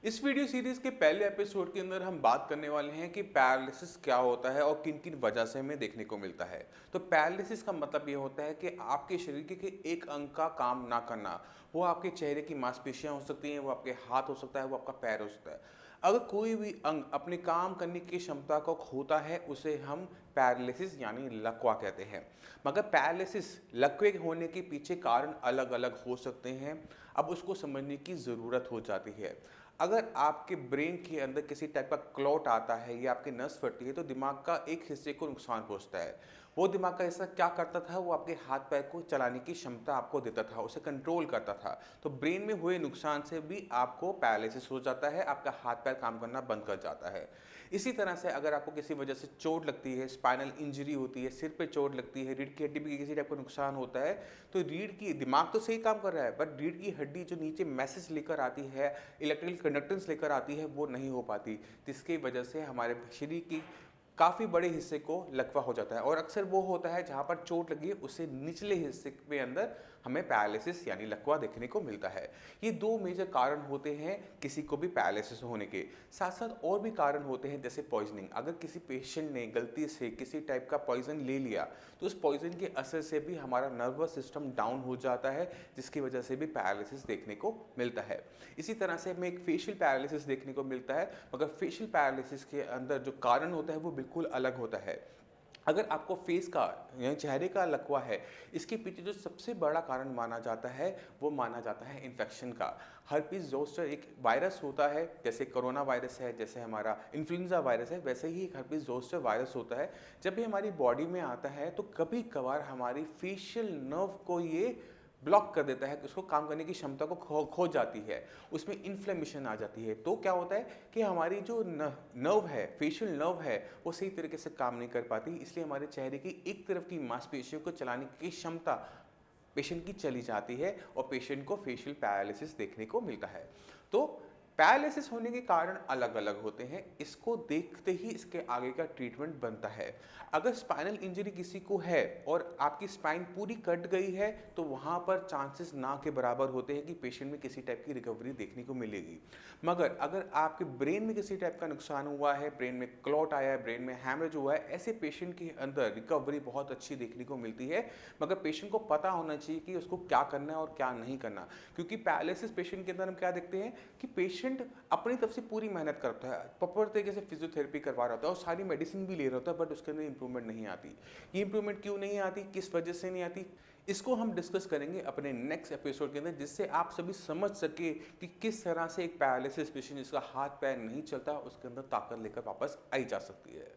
इस video series के पहले एपिसोड के अंदर हम बात करने वाले हैं कि पैरालिसिस क्या होता है और किन किन वजह से हमें देखने को मिलता है। तो पैरालिसिस का मतलब ये होता है कि आपके शरीर के एक अंग का काम ना करना। वो आपके चेहरे की मांसपेशियां हो सकती हैं, वो आपके हाथ हो सकता है, वो आपका पैर हो सकता है। अगर कोई भी अंग अपने काम करने की क्षमता को खोता है उसे हम पैरालिसिस यानी लकवा कहते हैं। मगर पैरालिसिस लकवे होने के पीछे कारण अलग अलग हो सकते हैं। अब उसको समझने की ज़रूरत हो जाती है। अगर आपके ब्रेन के अंदर किसी टाइप का क्लॉट आता है या आपकी नस फटती है तो दिमाग का एक हिस्से को नुकसान पहुंचता है। वो दिमाग का हिस्सा क्या करता था, वो आपके हाथ पैर को चलाने की क्षमता आपको देता था, उसे कंट्रोल करता था। तो ब्रेन में हुए नुकसान से भी आपको पैरालिसिस हो जाता है, आपका हाथ पैर काम करना बंद कर जाता है। इसी तरह से अगर आपको किसी वजह से चोट लगती है, स्पाइनल इंजरी होती है, सिर पे चोट लगती है, रीढ़ की हड्डी में किसी टाइप का नुकसान होता है, तो रीढ़ की दिमाग तो सही काम कर रहा है बट रीढ़ की हड्डी जो नीचे मैसेज लेकर आती है, इलेक्ट्रिकल कंडक्टेंस लेकर आती है, वो नहीं हो पाती, जिसकी वजह से हमारे शरीर की काफ़ी बड़े हिस्से को लकवा हो जाता है। और अक्सर वो होता है जहाँ पर चोट लगी है उससे निचले हिस्से में अंदर हमें पैरालिसिस यानी लकवा देखने को मिलता है। ये दो मेजर कारण होते हैं किसी को भी पैरालिसिस होने के। साथ साथ और भी कारण होते हैं जैसे पॉइजनिंग। अगर किसी पेशेंट ने गलती से किसी टाइप का पॉइजन ले लिया तो उस पॉइजन के असर से भी हमारा नर्वस सिस्टम डाउन हो जाता है, जिसकी वजह से भी पैरालिसिस देखने को मिलता है। इसी तरह से हमें एक फेशियल पैरालिसिस देखने को मिलता है, मगर फेशियल पैरालिसिस के अंदर जो कारण होता है वो बिल्कुल अलग होता है। अगर आपको फेस का यानी चेहरे का लकवा है, इसके पीछे जो सबसे बड़ा कारण माना जाता है वो माना जाता है इन्फेक्शन का। हर्पीस जोस्टर एक वायरस होता है, जैसे कोरोना वायरस है, जैसे हमारा इन्फ्लुएंजा वायरस है, वैसे ही एक हर्पीस जोस्टर वायरस होता है। जब ये हमारी बॉडी में आता है तो कभी कभार हमारी फेशियल नर्व को ये ब्लॉक कर देता है, उसको काम करने की क्षमता को खो जाती है, उसमें इन्फ्लेमेशन आ जाती है। तो क्या होता है कि हमारी जो नर्व है, फेशियल नर्व है, वो सही तरीके से काम नहीं कर पाती, इसलिए हमारे चेहरे की एक तरफ की मांसपेशियों को चलाने की क्षमता पेशेंट की चली जाती है और पेशेंट को फेशियल पैरालिसिस देखने को मिलता है। तो पैरालिसिस होने के कारण अलग अलग होते हैं, इसको देखते ही इसके आगे का ट्रीटमेंट बनता है। अगर स्पाइनल इंजरी किसी को है और आपकी स्पाइन पूरी कट गई है तो वहाँ पर चांसेस ना के बराबर होते हैं कि पेशेंट में किसी टाइप की रिकवरी देखने को मिलेगी। मगर अगर आपके ब्रेन में किसी टाइप का नुकसान हुआ है, ब्रेन में क्लॉट आया है, ब्रेन में हैमरेज हुआ है, ऐसे पेशेंट के अंदर रिकवरी बहुत अच्छी देखने को मिलती है। मगर पेशेंट को पता होना चाहिए कि उसको क्या करना है और क्या नहीं करना। क्योंकि पैरालिसिस पेशेंट के अंदर हम क्या देखते हैं कि पेशेंट अपनी तरफ से पूरी मेहनत करता है, प्रॉपर तरीके से फिजियोथेरेपी करवा रहा होता है और सारी मेडिसिन भी ले रहा होता है, बट उसके अंदर इंप्रूवमेंट नहीं आती। ये इंप्रूवमेंट क्यों नहीं आती, किस वजह से नहीं आती, इसको हम डिस्कस करेंगे अपने नेक्स्ट एपिसोड के अंदर, जिससे आप सभी समझ सके कि किस तरह से एक पैरालिसिस पेशेंट जिसका हाथ पैर नहीं चलता उसके अंदर ताकत लेकर वापस आई जा सकती है।